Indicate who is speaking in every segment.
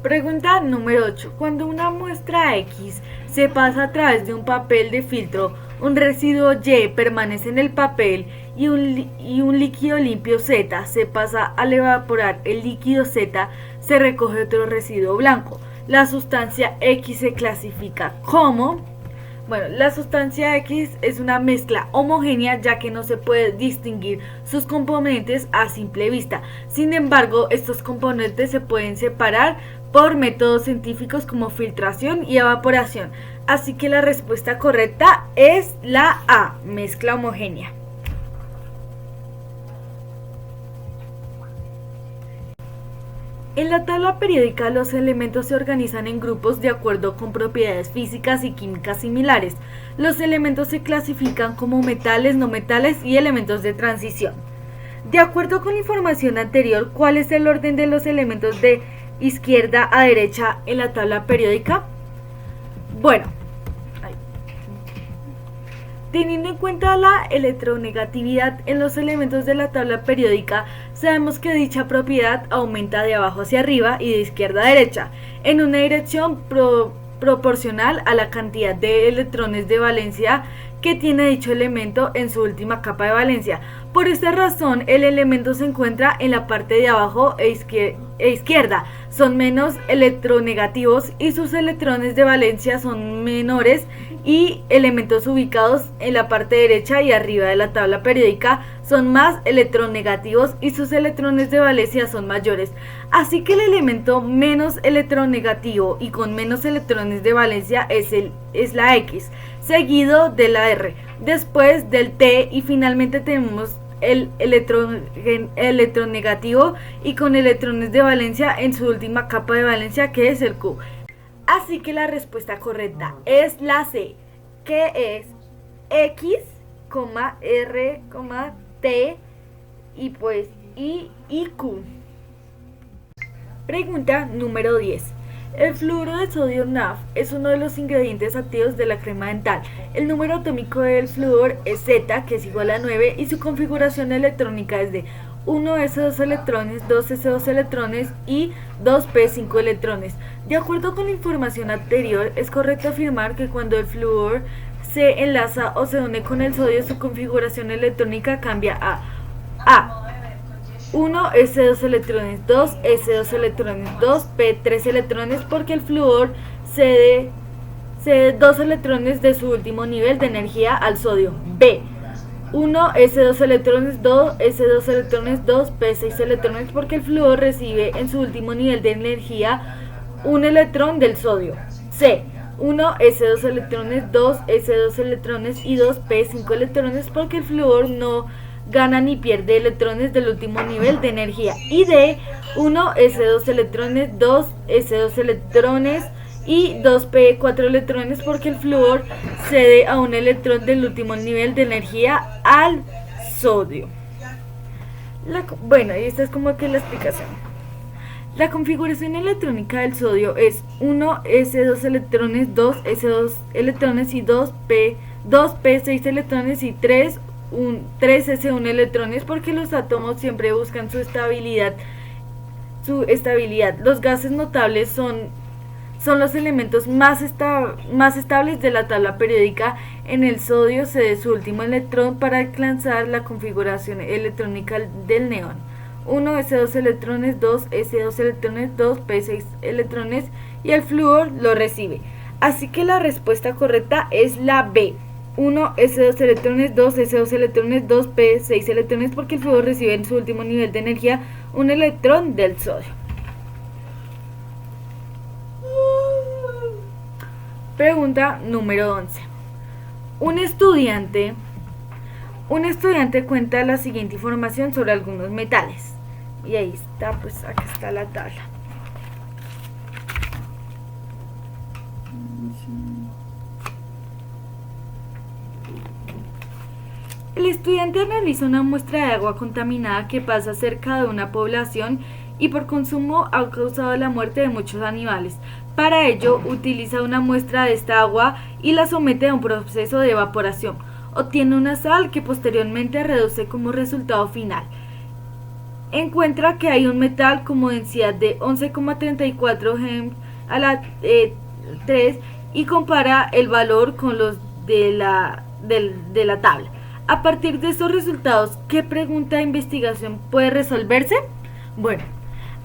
Speaker 1: Pregunta número 8. Cuando una muestra X se pasa a través de un papel de filtro, un residuo Y permanece en el papel y un líquido limpio Z se pasa al evaporar el líquido Z, se recoge otro residuo blanco. La sustancia X se clasifica como... Bueno, la sustancia X es una mezcla homogénea ya que no se puede distinguir sus componentes a simple vista. Sin embargo, estos componentes se pueden separar por métodos científicos como filtración y evaporación. Así que la respuesta correcta es la A, mezcla homogénea. En la tabla periódica los elementos se organizan en grupos de acuerdo con propiedades físicas y químicas similares. Los elementos se clasifican como metales, no metales y elementos de transición. De acuerdo con la información anterior, ¿cuál es el orden de los elementos de izquierda a derecha en la tabla periódica? Bueno, teniendo en cuenta la electronegatividad en los elementos de la tabla periódica, sabemos que dicha propiedad aumenta de abajo hacia arriba y de izquierda a derecha, en una dirección proporcional a la cantidad de electrones de valencia que tiene dicho elemento en su última capa de valencia. Por esta razón, el elemento se encuentra en la parte de abajo e izquierda. Son menos electronegativos y sus electrones de valencia son menores, y elementos ubicados en la parte derecha y arriba de la tabla periódica son más electronegativos y sus electrones de valencia son mayores. Así que el elemento menos electronegativo y con menos electrones de valencia es la X, seguido de la R, después del T y finalmente tenemos el electronegativo y con electrones de valencia en su última capa de valencia, que es el Q. Así que la respuesta correcta es la C, que es X, R, T y pues I y Q. Pregunta número 10. El fluoruro de sodio NaF es uno de los ingredientes activos de la crema dental. El número atómico del flúor es Z, que es igual a 9, y su configuración electrónica es de 1s2 electrones, 2s2 electrones y 2p5 electrones. De acuerdo con la información anterior, es correcto afirmar que cuando el flúor se enlaza o se une con el sodio, su configuración electrónica cambia a 1s2 electrones, 2s2 electrones, 2p3 electrones, porque el flúor cede 2 electrones de su último nivel de energía al sodio. B, 1s2 electrones, 2s2 electrones, 2p6 electrones, porque el flúor recibe en su último nivel de energía un electrón del sodio. C, 1s2 electrones, 2s2 electrones y 2p5 electrones, porque el flúor no gana ni pierde electrones del último nivel de energía. Y D, 1s2 electrones, 2s2 electrones y 2p4 electrones, porque el flúor cede a un electrón del último nivel de energía al sodio. Bueno, y esta es como que la explicación. La configuración electrónica del sodio es 1s2 electrones, 2s2 electrones y 2p6 electrones y 3s1 electrones, porque los átomos siempre buscan su estabilidad. Los gases notables son los elementos más estables de la tabla periódica. En el sodio cede su último electrón para alcanzar la configuración electrónica del neón. 1s2 electrones, 2s2 electrones, 2p6 electrones, y el flúor lo recibe. Así que la respuesta correcta es la B, 1s2 electrones, 2s2 electrones, 2p6 electrones, porque el flúor recibe en su último nivel de energía un electrón del sodio. Pregunta número 11. Un estudiante cuenta la siguiente información sobre algunos metales. Y ahí está, pues acá está la tabla. El estudiante analiza una muestra de agua contaminada que pasa cerca de una población y por consumo ha causado la muerte de muchos animales. Para ello, utiliza una muestra de esta agua y la somete a un proceso de evaporación. Obtiene una sal que posteriormente reduce como resultado final. encuentra que hay un metal como densidad de 11,34 Gem a la 3 y compara el valor con los de la tabla. A partir de estos resultados, ¿qué pregunta de investigación puede resolverse? Bueno,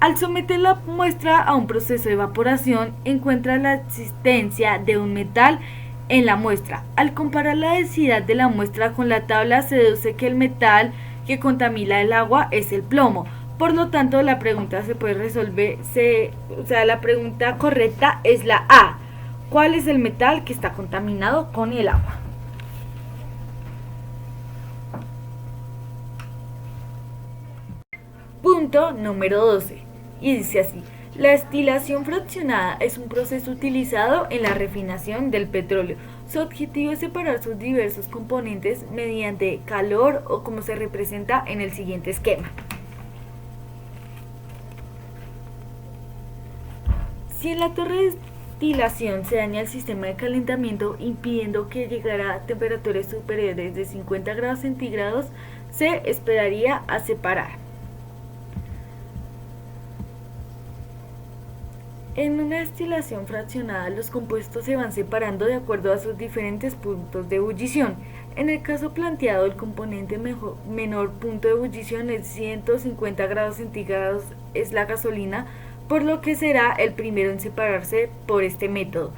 Speaker 1: al someter la muestra a un proceso de evaporación, encuentra la existencia de un metal en la muestra. Al comparar la densidad de la muestra con la tabla, se deduce que el metal que contamina el agua es el plomo. Por lo tanto, la pregunta se puede resolver, la pregunta correcta es la A. ¿Cuál es el metal que está contaminado con el agua? Punto número 12. Y dice así: la destilación fraccionada es un proceso utilizado en la refinación del petróleo. Su objetivo es separar sus diversos componentes mediante calor o como se representa en el siguiente esquema. Si en la torre de destilación se daña el sistema de calentamiento impidiendo que llegara a temperaturas superiores de 50 grados centígrados, se esperaría a separar. En una destilación fraccionada, los compuestos se van separando de acuerdo a sus diferentes puntos de ebullición. En el caso planteado, el componente menor punto de ebullición es 150 grados centígrados, es la gasolina, por lo que será el primero en separarse por este método.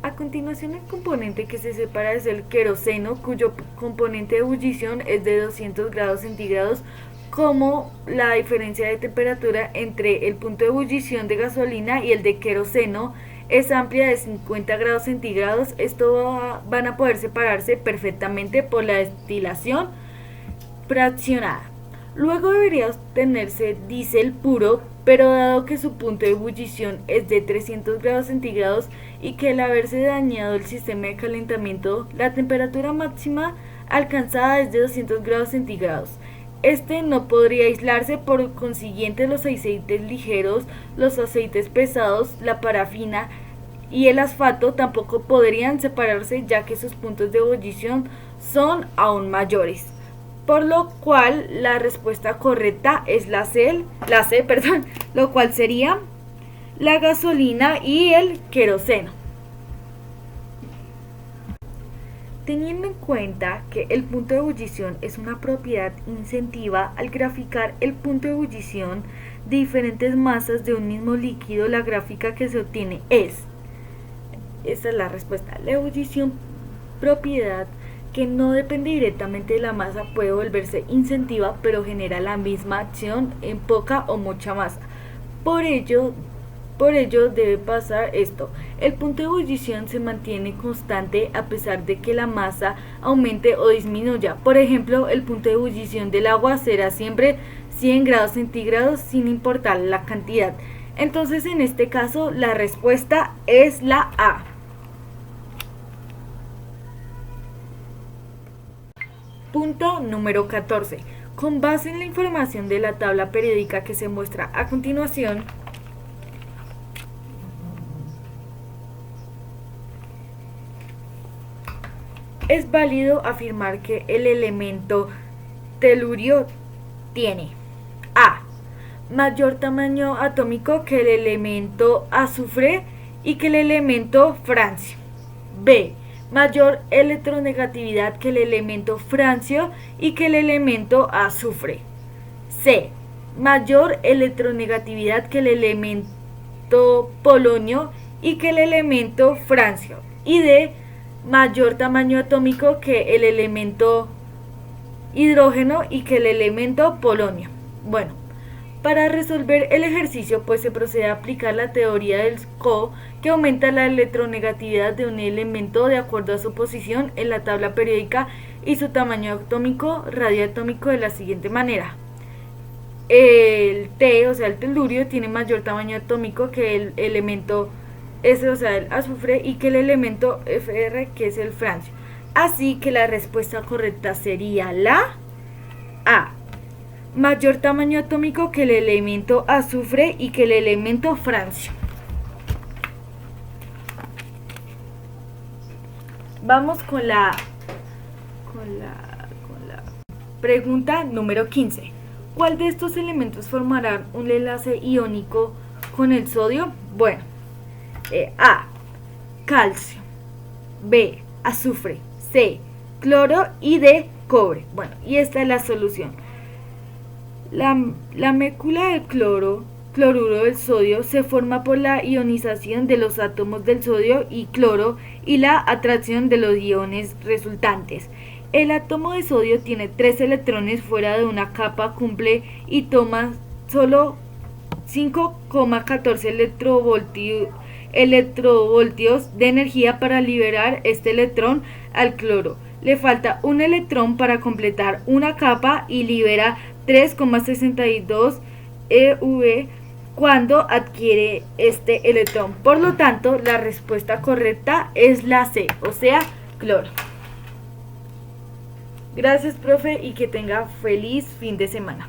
Speaker 1: A continuación, el componente que se separa es el queroseno, cuyo componente de ebullición es de 200 grados centígrados. Como la diferencia de temperatura entre el punto de ebullición de gasolina y el de queroseno es amplia de 50 grados centígrados, esto van a poder separarse perfectamente por la destilación fraccionada. Luego debería obtenerse diésel puro, pero dado que su punto de ebullición es de 300 grados centígrados y que al haberse dañado el sistema de calentamiento, la temperatura máxima alcanzada es de 200 grados centígrados. Este no podría aislarse, por consiguiente los aceites ligeros, los aceites pesados, la parafina y el asfalto tampoco podrían separarse, ya que sus puntos de ebullición son aún mayores. Por lo cual la respuesta correcta es la C, lo cual sería la gasolina y el queroseno. Teniendo en cuenta que el punto de ebullición es una propiedad incentiva, al graficar el punto de ebullición de diferentes masas de un mismo líquido, la gráfica que se obtiene es, esta es la respuesta, la ebullición, propiedad que no depende directamente de la masa, puede volverse incentiva, pero genera la misma acción en poca o mucha masa. Por ello debe pasar esto: el punto de ebullición se mantiene constante a pesar de que la masa aumente o disminuya. Por ejemplo, el punto de ebullición del agua será siempre 100 grados centígrados sin importar la cantidad. Entonces, en este caso, la respuesta es la A. Punto número 14. Con base en la información de la tabla periódica que se muestra a continuación, es válido afirmar que el elemento telurio tiene: A. Mayor tamaño atómico que el elemento azufre y que el elemento francio. B. Mayor electronegatividad que el elemento francio y que el elemento azufre. C. Mayor electronegatividad que el elemento polonio y que el elemento francio. Y D. Mayor tamaño atómico que el elemento hidrógeno y que el elemento polonio. Bueno, para resolver el ejercicio, pues se procede a aplicar la teoría del CO, que aumenta la electronegatividad de un elemento de acuerdo a su posición en la tabla periódica y su tamaño atómico radioatómico de la siguiente manera: el T, o sea el telurio, tiene mayor tamaño atómico que el elemento S, o sea el azufre, y que el elemento Fr, que es el francio. Así que la respuesta correcta sería la A. Mayor tamaño atómico que el elemento azufre y que el elemento francio. Vamos con la pregunta número 15. ¿Cuál de estos elementos formará un enlace iónico con el sodio? Bueno, A, calcio, B, azufre, C, cloro y D, cobre. Bueno, y esta es la solución. La molécula del cloruro del sodio se forma por la ionización de los átomos del sodio y cloro y la atracción de los iones resultantes. El átomo de sodio tiene 3 electrones fuera de una capa cumple y toma solo 5,14 electrovoltios de energía para liberar este electrón al cloro. Le falta un electrón para completar una capa y libera 3,62 eV cuando adquiere este electrón. Por lo tanto, la respuesta correcta es la C, o sea, cloro. Gracias, profe, y que tenga feliz fin de semana.